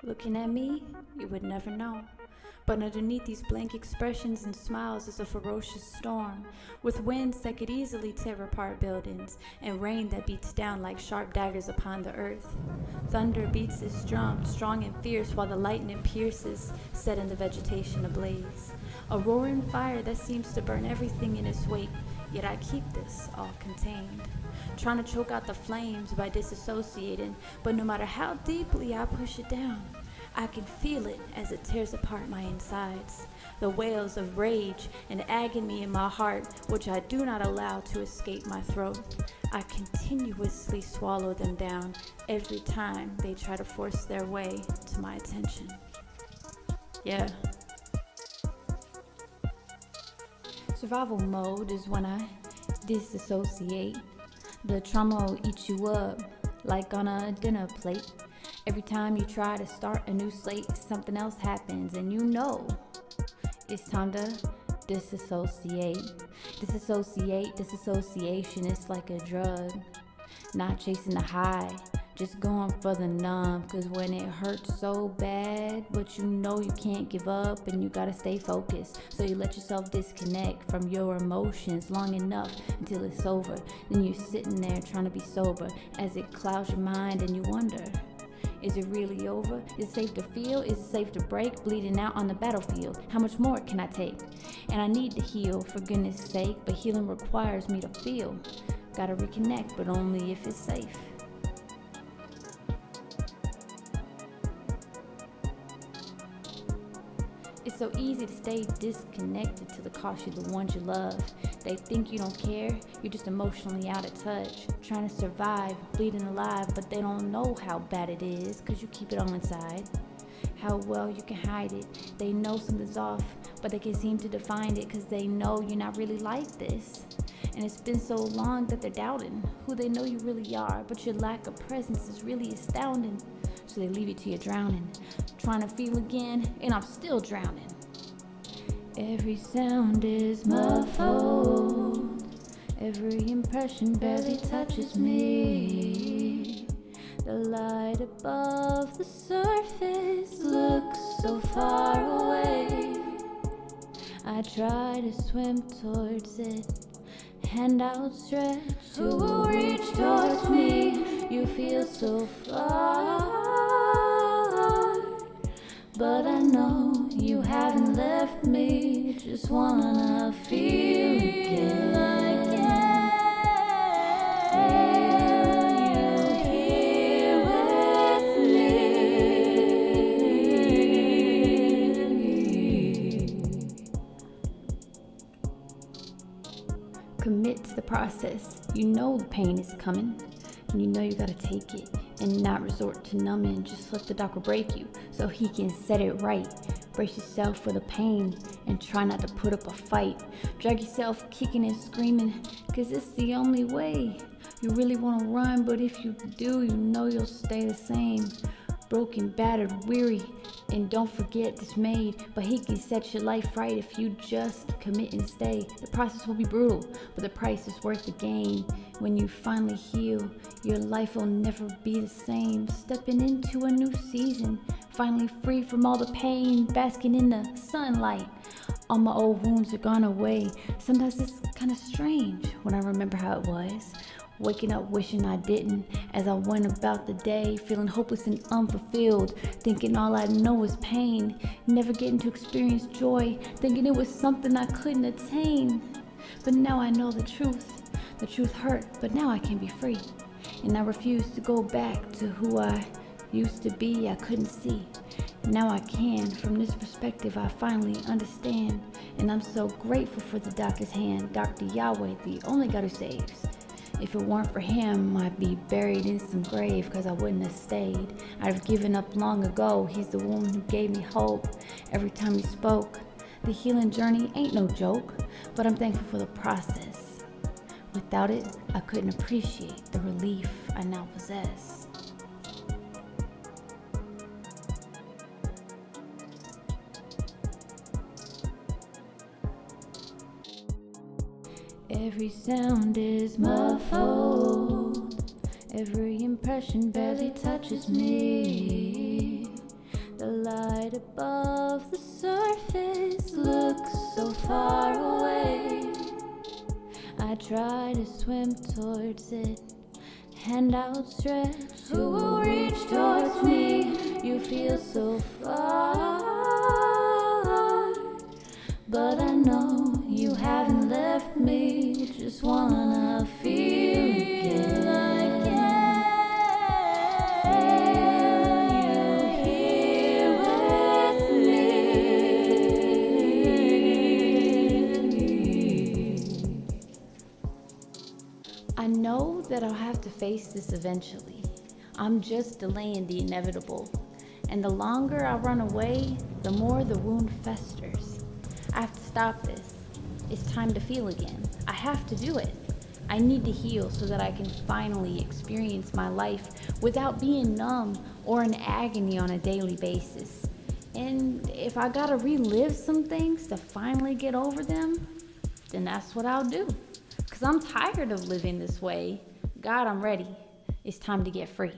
Looking at me, you would never know. But underneath these blank expressions and smiles is a ferocious storm, with winds that could easily tear apart buildings, and rain that beats down like sharp daggers upon the earth. Thunder beats its drum, strong and fierce, while the lightning pierces, setting the vegetation ablaze. A roaring fire that seems to burn everything in its wake, yet I keep this all contained. Trying to choke out the flames by disassociating, but no matter how deeply I push it down, I can feel it as it tears apart my insides. The wails of rage and agony in my heart, which I do not allow to escape my throat. I continuously swallow them down every time they try to force their way to my attention. Yeah. Survival mode is when I disassociate. The trauma will eat you up like on a dinner plate. Every time you try to start a new slate, something else happens and you know it's time to disassociate. Disassociation is like a drug. Not chasing the high, just going for the numb. Cause when it hurts so bad, but you know you can't give up and you gotta stay focused. So you let yourself disconnect from your emotions long enough until it's over. Then you're sitting there trying to be sober as it clouds your mind and you wonder, is it really over? Is it safe to feel? Is it safe to break? Bleeding out on the battlefield. How much more can I take? And I need to heal, for goodness sake, but healing requires me to feel. Gotta reconnect, but only if it's safe. It's so easy to stay disconnected to the cost of the ones you love. They think you don't care, you're just emotionally out of touch, trying to survive, bleeding alive, but they don't know how bad it is, cause you keep it all inside. How well you can hide it. They know something's off, but they can't seem to define it, cause they know you're not really like this. And it's been so long that they're doubting who they know you really are, but your lack of presence is really astounding. So they leave you to your drowning, trying to feel again, and I'm still drowning. Every sound is muffled, every impression barely touches me. The light above the surface looks so far away. I try to swim towards it, hand outstretched to reach towards me. You feel so far, but I know you haven't left me. Just wanna feel again. Feel you here with me. Commit to the process. You know the pain is coming, and you know you gotta take it and not resort to numbing. Just let the doctor break you so he can set it right. Brace yourself for the pain and try not to put up a fight. Drag yourself kicking and screaming, cause it's the only way. You really wanna run, but if you do, you know you'll stay the same. Broken, battered, weary, and don't forget dismayed. But he can set your life right if you just commit and stay. The process will be brutal, but the price is worth the gain. When you finally heal, your life will never be the same. Stepping into a new season, finally free from all the pain, basking in the sunlight. All my old wounds are gone away. Sometimes it's kind of strange when I remember how it was. Waking up wishing I didn't, as I went about the day, feeling hopeless and unfulfilled, thinking all I know is pain, never getting to experience joy, thinking it was something I couldn't attain. But now I know the truth hurt, but now I can be free, and I refuse to go back to who I used to be. I couldn't see, now I can. From this perspective I finally understand, and I'm so grateful for the doctor's hand, Dr. Yahweh, the only God who saves. If it weren't for him, I'd be buried in some grave, cause I wouldn't have stayed. I'd have given up long ago. He's the one who gave me hope every time he spoke. The healing journey ain't no joke, but I'm thankful for the process. Without it, I couldn't appreciate the relief I now possess. Every sound is muffled, every impression barely touches me. The light above the surface looks so far away. I try to swim towards it, hand outstretched. Who will reach towards me? You feel so far, but I know you haven't left me. Just wanna feel again. I know that I'll have to face this eventually. I'm just delaying the inevitable. And the longer I run away, the more the wound festers. I have to stop this. It's time to feel again. I have to do it. I need to heal so that I can finally experience my life without being numb or in agony on a daily basis. And if I gotta relive some things to finally get over them, then that's what I'll do. 'Cause I'm tired of living this way. God, I'm ready. It's time to get free.